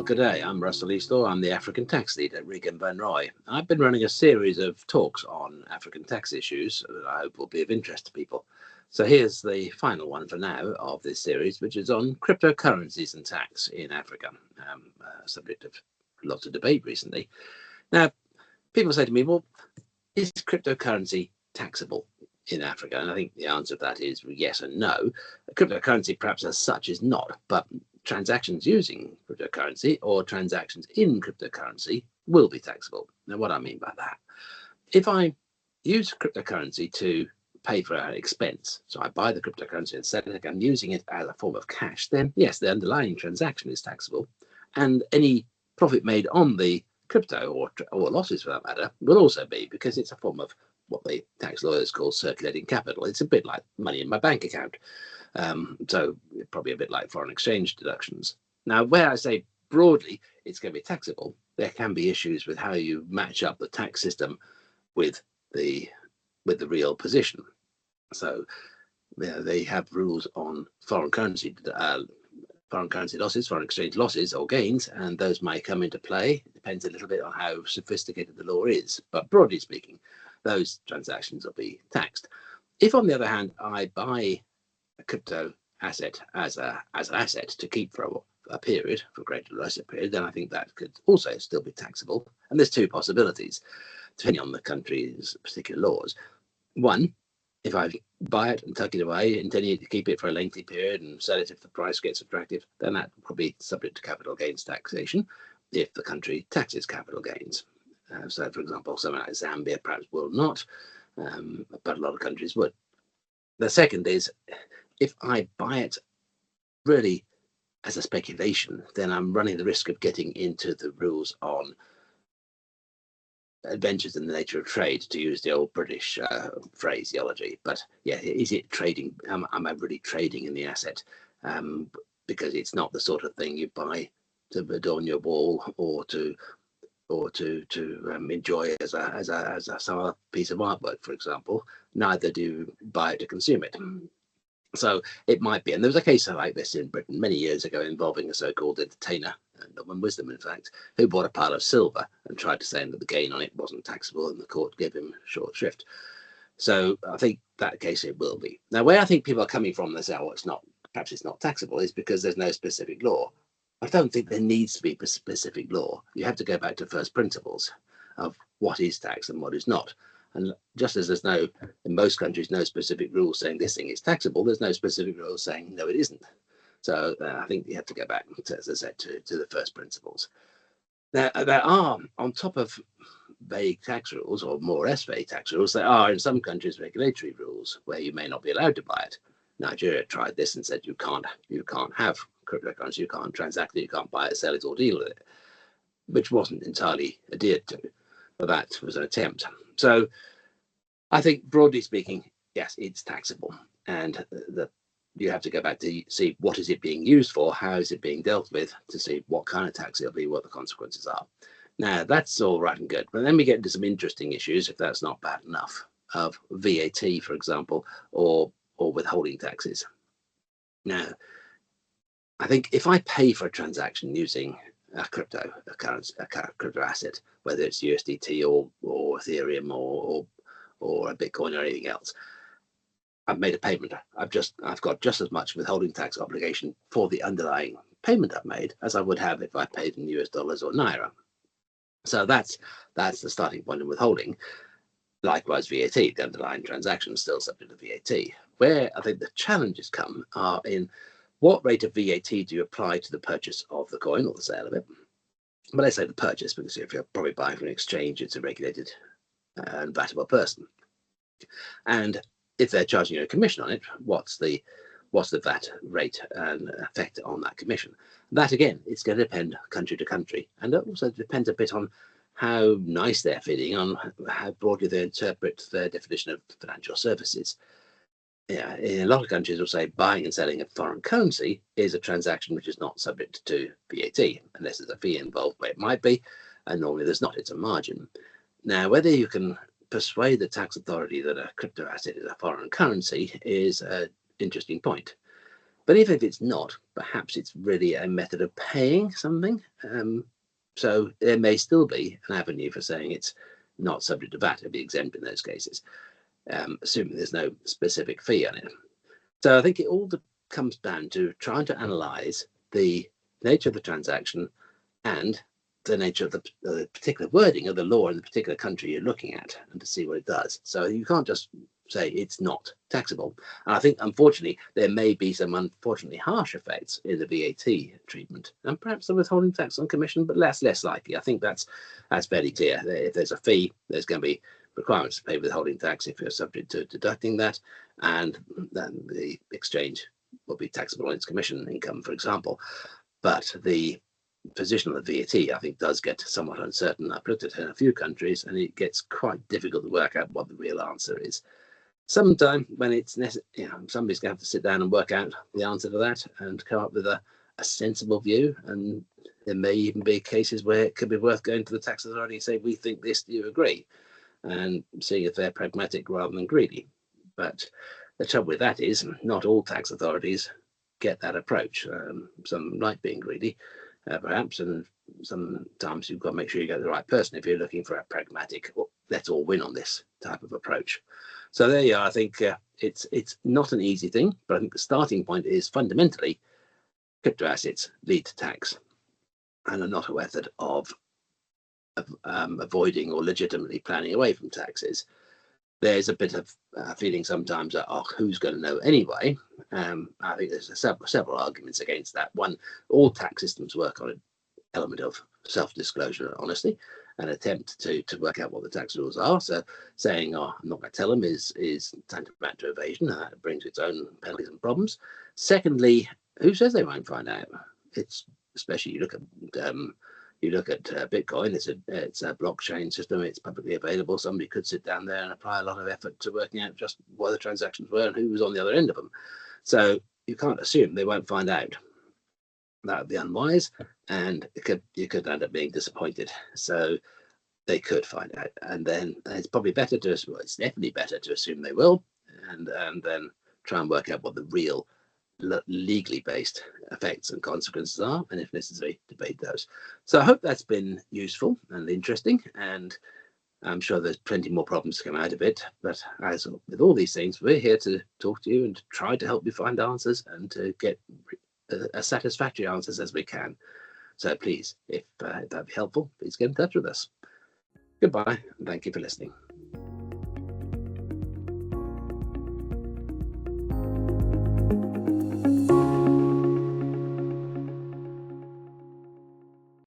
Good day, I'm Russell Eastaugh. I'm the African tax lead at Regan Van Roy. I've been running a series of talks on African tax issues that I hope will be of interest to people. So here's the final one for now of this series, which is on cryptocurrencies and tax in Africa, a subject of lots of debate recently. Now, people say to me, well, is cryptocurrency taxable in Africa? And I think the answer to that is yes and no. Cryptocurrency perhaps as such is not, but transactions using cryptocurrency or transactions in cryptocurrency will be taxable. Now, what I mean by that, if I use cryptocurrency to pay for an expense, so I buy the cryptocurrency and sell it, I'm using it as a form of cash, then yes, the underlying transaction is taxable, and any profit made on the crypto or losses for that matter will also be, because it's a form of what the tax lawyers call circulating capital. It's a bit like money in my bank account. So probably a bit like foreign exchange deductions. Now, where I say broadly it's going to be taxable, there can be issues with how you match up the tax system with the real position. So they have rules on foreign currency losses, foreign exchange losses or gains, and those may come into play. It depends a little bit on how sophisticated the law is, but broadly speaking, those transactions will be taxed. If, on the other hand, I buy a crypto asset as an asset to keep for a period, for a greater or lesser period, then I think that could also still be taxable. And there's two possibilities, depending on the country's particular laws. One, if I buy it and tuck it away, intending to keep it for a lengthy period and sell it if the price gets attractive, then that will be subject to capital gains taxation if the country taxes capital gains. So, for example, somewhere like Zambia perhaps will not, but a lot of countries would. The second is, if I buy it really as a speculation, then I'm running the risk of getting into the rules on adventures in the nature of trade, to use the old British phraseology. But yeah, is it trading? Am I really trading in the asset? Because it's not the sort of thing you buy to adorn your wall or to enjoy as a piece of artwork, for example. Neither do you buy it to consume it. So it might be, and there was a case like this in Britain many years ago involving a so-called entertainer, Norman Wisdom in fact, who bought a pile of silver and tried to say that the gain on it wasn't taxable, and the court gave him short shrift. So I think that case it will be. Now, where I think people are coming from, they say, oh, perhaps it's not taxable, is because there's no specific law. I don't think there needs to be a specific law. You have to go back to first principles of what is tax and what is not. And just as there's in most countries, no specific rules saying this thing is taxable, there's no specific rules saying no, it isn't. So I think you have to go back, as I said, to the first principles. There are, on top of vague tax rules, or more or less vague tax rules, there are in some countries regulatory rules where you may not be allowed to buy it. Nigeria tried this and said you can't have cryptocurrency, you can't transact it, you can't buy it, sell it, or deal with it, which wasn't entirely adhered to, but that was an attempt. So I think, broadly speaking, yes, it's taxable, and you have to go back to see what is it being used for, how is it being dealt with, to see what kind of tax it'll be, what the consequences are. Now, that's all right and good, but then we get into some interesting issues, if that's not bad enough, of VAT, for example, or withholding taxes. Now, I think if I pay for a transaction using a crypto asset, whether it's USDT or Ethereum or a Bitcoin or anything else, I've made a payment. I've got just as much withholding tax obligation for the underlying payment I've made as I would have if I paid in US dollars or Naira. So that's the starting point in withholding. Likewise, VAT, the underlying transaction is still subject to VAT. Where I think the challenges come are in what rate of VAT do you apply to the purchase of the coin or the sale of it? But let's say the purchase, because if you're probably buying from an exchange, it's a regulated and vatable person. And if they're charging you a commission on it, what's the VAT rate and effect on that commission? That, again, it's going to depend country to country. And it also depends a bit on how nice they're feeling, on how broadly they interpret their definition of financial services. Yeah, in a lot of countries will say buying and selling a foreign currency is a transaction which is not subject to VAT, unless there's a fee involved, where it might be, and normally there's not, it's a margin. Now, whether you can persuade the tax authority that a crypto asset is a foreign currency is an interesting point. But even if it's not, perhaps it's really a method of paying something. So there may still be an avenue for saying it's not subject to VAT, it'd be exempt in those cases, assuming there's no specific fee on it. So I think it all comes down to trying to analyse the nature of the transaction and the nature of the particular wording of the law in the particular country you're looking at, and to see what it does. So you can't just say it's not taxable. And I think, unfortunately, there may be some unfortunately harsh effects in the VAT treatment, and perhaps the withholding tax on commission, but less likely. I think that's fairly clear. If there's a fee, there's going to be requirements to pay withholding tax if you're subject to deducting that, and then the exchange will be taxable on its commission income, for example. But the position of the VAT, I think, does get somewhat uncertain. I've looked at it in a few countries, and it gets quite difficult to work out what the real answer is. Sometime when it's necessary, somebody's going to have to sit down and work out the answer to that and come up with a sensible view. And there may even be cases where it could be worth going to the tax authority and say, we think this, do you agree? And seeing if they're pragmatic rather than greedy. But the trouble with that is not all tax authorities get that approach. Some like being greedy, perhaps, and sometimes you've got to make sure you get the right person if you're looking for a pragmatic, let's all win on this type of approach. So there you are. I think it's not an easy thing, but I think the starting point is fundamentally crypto assets lead to tax and are not a method of avoiding or legitimately planning away from taxes. There's a bit of feeling sometimes that, who's going to know anyway? I think there's several arguments against that. One, all tax systems work on an element of self-disclosure, honesty, an attempt to work out what the tax rules are. So saying, I'm not going to tell them is tantamount to evasion. That brings its own penalties and problems. Secondly, who says they won't find out? It's especially you look at Bitcoin. It's a blockchain system. It's publicly available. Somebody could sit down there and apply a lot of effort to working out just what the transactions were and who was on the other end of them. So you can't assume they won't find out. That would be unwise, and you could end up being disappointed. So they could find out, and then it's probably better it's definitely better to assume they will, and then try and work out what the real legally based effects and consequences are, and if necessary, debate those. So I hope that's been useful and interesting, and I'm sure there's plenty more problems to come out of it. But as with all these things, we're here to talk to you and to try to help you find answers and to get as satisfactory answers as we can. So please, if that'd be helpful, please get in touch with us. Goodbye, and thank you for listening.